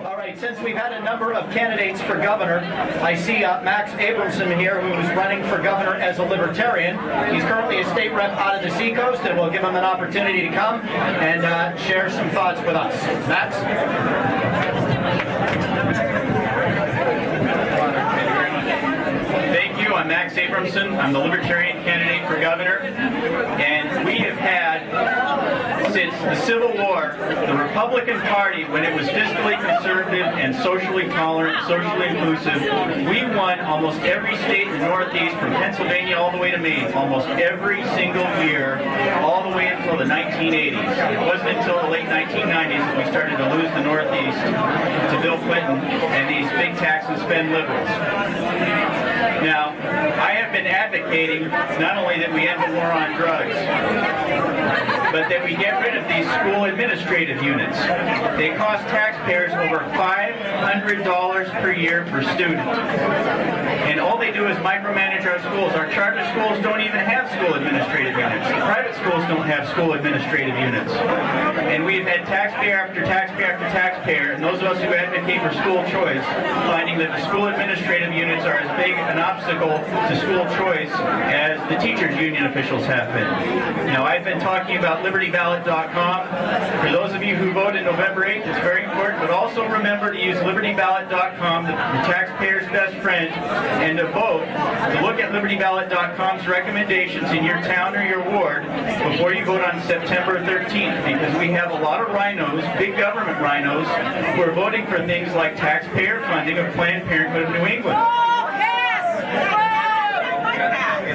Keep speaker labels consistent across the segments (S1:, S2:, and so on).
S1: All right, since we've had a number of candidates for governor, I see Max Abramson here, who is running for governor as a Libertarian. He's currently a state rep out of the Seacoast, and we'll give him an opportunity to come and share some thoughts with us. Max?
S2: Thank you. I'm Max Abramson. I'm the Libertarian candidate for governor, and we have had, since the Civil War, the Republican Party, when it was fiscally conservative and socially tolerant, socially inclusive, we won almost every state in the Northeast, from Pennsylvania all the way to Maine, almost every single year, all the way until the 1980s. It wasn't until the late 1990s that we started to lose the Northeast to Bill Clinton and these big tax and spend liberals. Now, I have been advocating not only that we end the war on drugs, but that we get rid of these school administrative units. They cost taxpayers over $500 per year per student. And all they do is micromanage our schools. Our charter schools don't even have school administrative units. The private schools don't have school administrative units. And we've had taxpayer after taxpayer after taxpayer, and those of us who advocate for school choice, finding that the school administrative units are as big an obstacle to school choice as the teachers' union officials have been. Now, I've been talking about LibertyBallot.com. For those of you who vote in November 8th, it's very important, but also remember to use LibertyBallot.com, the taxpayer's best friend, and to vote, to look at LibertyBallot.com's recommendations in your town or your ward before you vote on September 13th, because we have a lot of rhinos, big government rhinos, who are voting for things like taxpayer funding of Planned Parenthood of New England.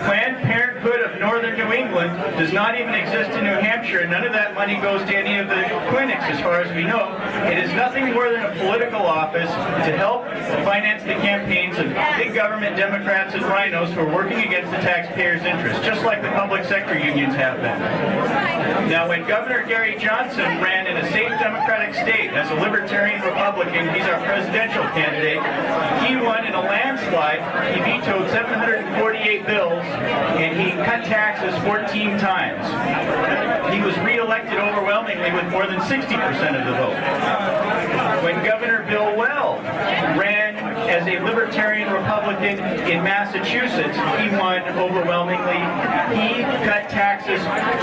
S2: Planned Parenthood of Northern New England does not even exist in New Hampshire, and none of that money goes to any of the clinics, as far as we know. It is nothing more than a political office to help finance the campaigns of big government Democrats and rhinos who are working against the taxpayers' interests, just like the public sector unions have been. Now, when Governor Gary Johnson ran in a safe Democratic state as a Libertarian Republican, he's our presidential candidate, he won in a landslide. He vetoed 748 bills, and he cut taxes 14 times. He was re-elected overwhelmingly with more than 60% of the vote. When Governor Bill Weld ran as a Libertarian Republican in Massachusetts, he won overwhelmingly. He cut taxes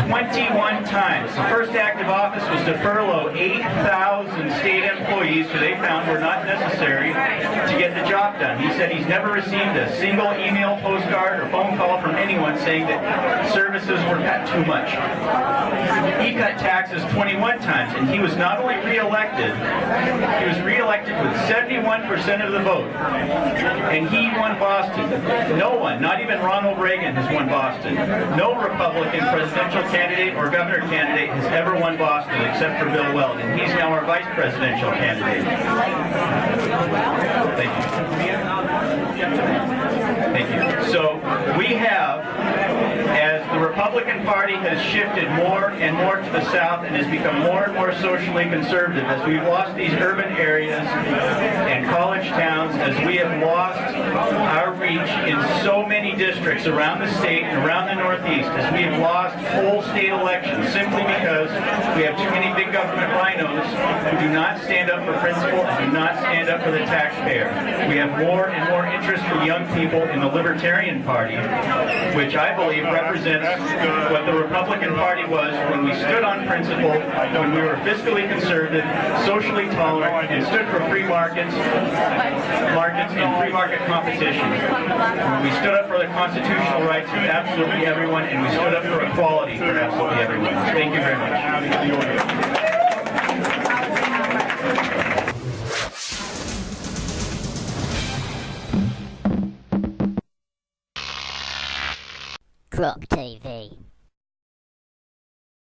S2: 21 times. The first act of office was to furlough 8,000 state employees who they found were not necessary to get the job done. He said he's never received a single email, postcard, or phone call from anyone saying that services were cut too much. He cut taxes 21 times, and he was not only re-elected, he was re-elected with 71% of the vote. And he won Boston. No one, not even Ronald Reagan, has won Boston. No Republican presidential candidate or governor candidate has ever won Boston except for Bill Weld, and he's now our vice presidential candidate. Thank you. Thank you. So we have, as the Republican Party has shifted more and more to the south and has become more and more socially conservative, as we've lost these urban areas and college towns, as we have lost our reach in so many districts around the state and around the Northeast, as we have lost whole state elections simply because we have too many big government rhinos who do not stand up for principle and do not stand up for the taxpayer. We have more and more interest from young people in the Libertarian Party, which I believe represents what the Republican Party was when we stood on principle, when we were fiscally conservative, socially tolerant, and stood for free markets and free market competition. When we stood up for the constitutional rights of absolutely everyone, and we stood up for equality for absolutely everyone. Thank you very much.
S3: Crop TV.